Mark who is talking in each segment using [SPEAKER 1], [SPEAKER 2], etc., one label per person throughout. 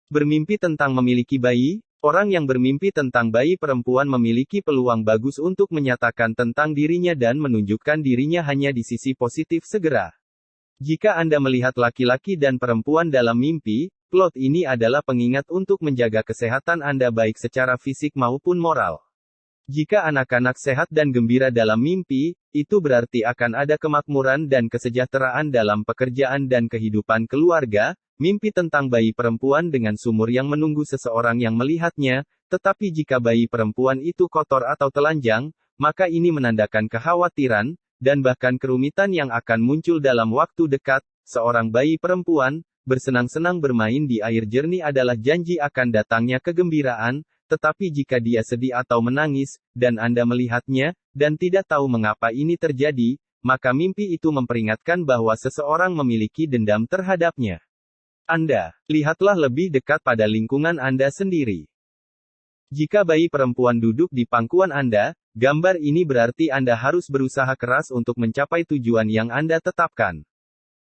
[SPEAKER 1] Bermimpi tentang memiliki bayi, orang yang bermimpi tentang bayi perempuan memiliki peluang bagus untuk menyatakan tentang dirinya dan menunjukkan dirinya hanya di sisi positif segera. Jika Anda melihat laki-laki dan perempuan dalam mimpi, plot ini adalah pengingat untuk menjaga kesehatan Anda baik secara fisik maupun moral. Jika anak-anak sehat dan gembira dalam mimpi, itu berarti akan ada kemakmuran dan kesejahteraan dalam pekerjaan dan kehidupan keluarga. Mimpi tentang bayi perempuan dengan sumur yang menunggu seseorang yang melihatnya, tetapi jika bayi perempuan itu kotor atau telanjang, maka ini menandakan kekhawatiran, dan bahkan kerumitan yang akan muncul dalam waktu dekat. Seorang bayi perempuan, bersenang-senang bermain di air jernih adalah janji akan datangnya kegembiraan, tetapi jika dia sedih atau menangis, dan Anda melihatnya, dan tidak tahu mengapa ini terjadi, maka mimpi itu memperingatkan bahwa seseorang memiliki dendam terhadapnya. Anda, lihatlah lebih dekat pada lingkungan Anda sendiri. Jika bayi perempuan duduk di pangkuan Anda, gambar ini berarti Anda harus berusaha keras untuk mencapai tujuan yang Anda tetapkan.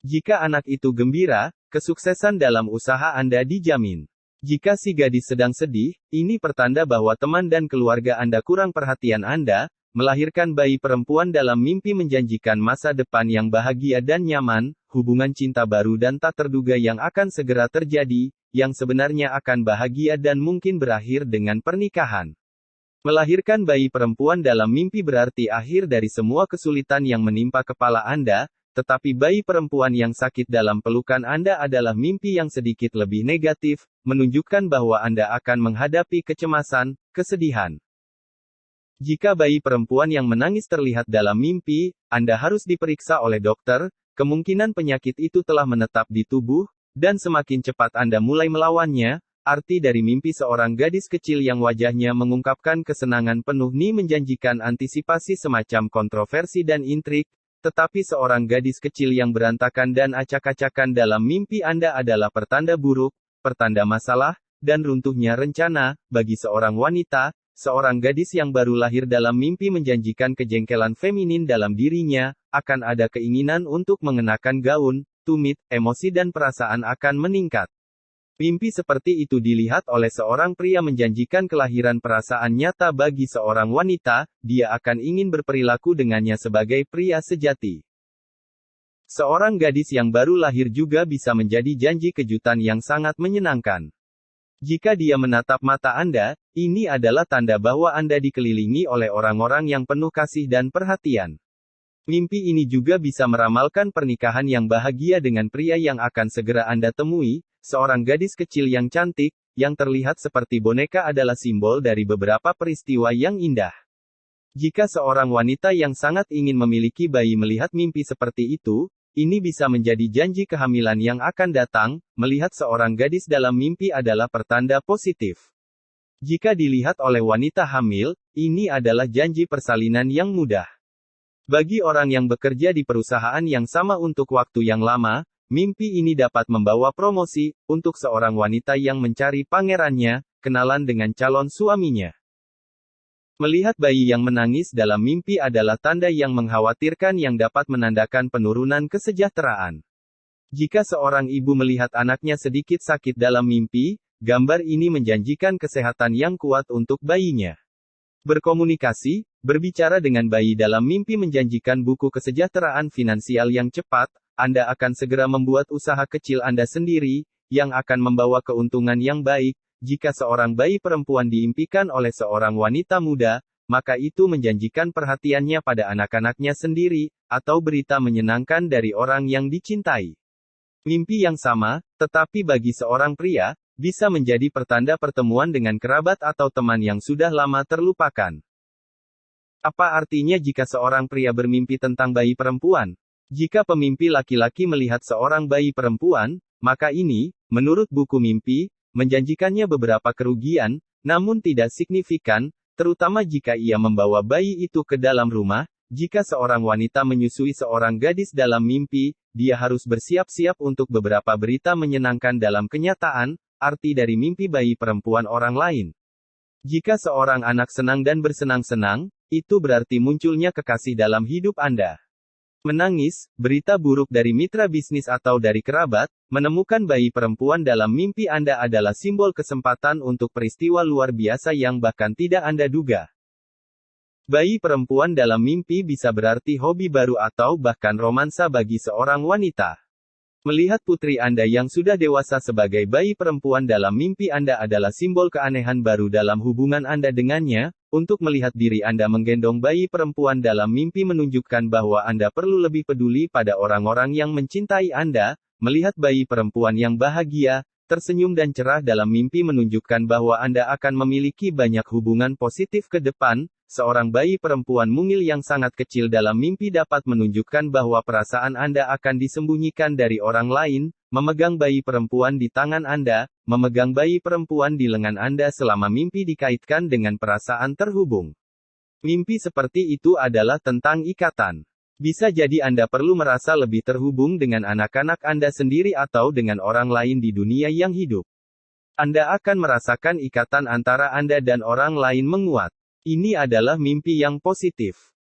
[SPEAKER 1] Jika anak itu gembira, kesuksesan dalam usaha Anda dijamin. Jika si gadis sedang sedih, ini pertanda bahwa teman dan keluarga Anda kurang perhatian Anda. Melahirkan bayi perempuan dalam mimpi menjanjikan masa depan yang bahagia dan nyaman, hubungan cinta baru dan tak terduga yang akan segera terjadi, yang sebenarnya akan bahagia dan mungkin berakhir dengan pernikahan. Melahirkan bayi perempuan dalam mimpi berarti akhir dari semua kesulitan yang menimpa kepala Anda, tetapi bayi perempuan yang sakit dalam pelukan Anda adalah mimpi yang sedikit lebih negatif, menunjukkan bahwa Anda akan menghadapi kecemasan, kesedihan. Jika bayi perempuan yang menangis terlihat dalam mimpi, Anda harus diperiksa oleh dokter. Kemungkinan penyakit itu telah menetap di tubuh, dan semakin cepat Anda mulai melawannya. Arti dari mimpi seorang gadis kecil yang wajahnya mengungkapkan kesenangan penuh ini menjanjikan antisipasi semacam kontroversi dan intrik, tetapi seorang gadis kecil yang berantakan dan acak-acakan dalam mimpi Anda adalah pertanda buruk, pertanda masalah, dan runtuhnya rencana. Bagi seorang wanita, seorang gadis yang baru lahir dalam mimpi menjanjikan kejengkelan feminin dalam dirinya, akan ada keinginan untuk mengenakan gaun, tumit, emosi dan perasaan akan meningkat. Mimpi seperti itu dilihat oleh seorang pria menjanjikan kelahiran perasaan nyata bagi seorang wanita, dia akan ingin berperilaku dengannya sebagai pria sejati. Seorang gadis yang baru lahir juga bisa menjadi janji kejutan yang sangat menyenangkan. Jika dia menatap mata Anda, ini adalah tanda bahwa Anda dikelilingi oleh orang-orang yang penuh kasih dan perhatian. Mimpi ini juga bisa meramalkan pernikahan yang bahagia dengan pria yang akan segera Anda temui. Seorang gadis kecil yang cantik, yang terlihat seperti boneka adalah simbol dari beberapa peristiwa yang indah. Jika seorang wanita yang sangat ingin memiliki bayi melihat mimpi seperti itu, ini bisa menjadi janji kehamilan yang akan datang. Melihat seorang gadis dalam mimpi adalah pertanda positif. Jika dilihat oleh wanita hamil, ini adalah janji persalinan yang mudah. Bagi orang yang bekerja di perusahaan yang sama untuk waktu yang lama, mimpi ini dapat membawa promosi. Untuk seorang wanita yang mencari pangerannya, kenalan dengan calon suaminya. Melihat bayi yang menangis dalam mimpi adalah tanda yang mengkhawatirkan yang dapat menandakan penurunan kesejahteraan. Jika seorang ibu melihat anaknya sedikit sakit dalam mimpi, gambar ini menjanjikan kesehatan yang kuat untuk bayinya. Berkomunikasi, berbicara dengan bayi dalam mimpi menjanjikan buku kesejahteraan finansial yang cepat. Anda akan segera membuat usaha kecil Anda sendiri, yang akan membawa keuntungan yang baik. Jika seorang bayi perempuan diimpikan oleh seorang wanita muda, maka itu menjanjikan perhatiannya pada anak-anaknya sendiri, atau berita menyenangkan dari orang yang dicintai. Mimpi yang sama, tetapi bagi seorang pria, bisa menjadi pertanda pertemuan dengan kerabat atau teman yang sudah lama terlupakan. Apa artinya jika seorang pria bermimpi tentang bayi perempuan? Jika pemimpi laki-laki melihat seorang bayi perempuan, maka ini, menurut buku mimpi, menjanjikannya beberapa kerugian, namun tidak signifikan, terutama jika ia membawa bayi itu ke dalam rumah. Jika seorang wanita menyusui seorang gadis dalam mimpi, dia harus bersiap-siap untuk beberapa berita menyenangkan dalam kenyataan. Arti dari mimpi bayi perempuan orang lain. Jika seorang anak senang dan bersenang-senang, itu berarti munculnya kekasih dalam hidup Anda. menangis, berita buruk dari mitra bisnis atau dari kerabat, menemukan bayi perempuan dalam mimpi Anda adalah simbol kesempatan untuk peristiwa luar biasa yang bahkan tidak Anda duga. Bayi perempuan dalam mimpi bisa berarti hobi baru atau bahkan romansa bagi seorang wanita. Melihat putri Anda yang sudah dewasa sebagai bayi perempuan dalam mimpi Anda adalah simbol keanehan baru dalam hubungan Anda dengannya. Untuk melihat diri Anda menggendong bayi perempuan dalam mimpi menunjukkan bahwa Anda perlu lebih peduli pada orang-orang yang mencintai Anda. Melihat bayi perempuan yang bahagia, tersenyum dan cerah dalam mimpi menunjukkan bahwa Anda akan memiliki banyak hubungan positif ke depan. Seorang bayi perempuan mungil yang sangat kecil dalam mimpi dapat menunjukkan bahwa perasaan Anda akan disembunyikan dari orang lain. Memegang bayi perempuan di tangan Anda, memegang bayi perempuan di lengan Anda selama mimpi dikaitkan dengan perasaan terhubung. Mimpi seperti itu adalah tentang ikatan. Bisa jadi Anda perlu merasa lebih terhubung dengan anak-anak Anda sendiri atau dengan orang lain di dunia yang hidup. Anda akan merasakan ikatan antara Anda dan orang lain menguat. Ini adalah mimpi yang positif.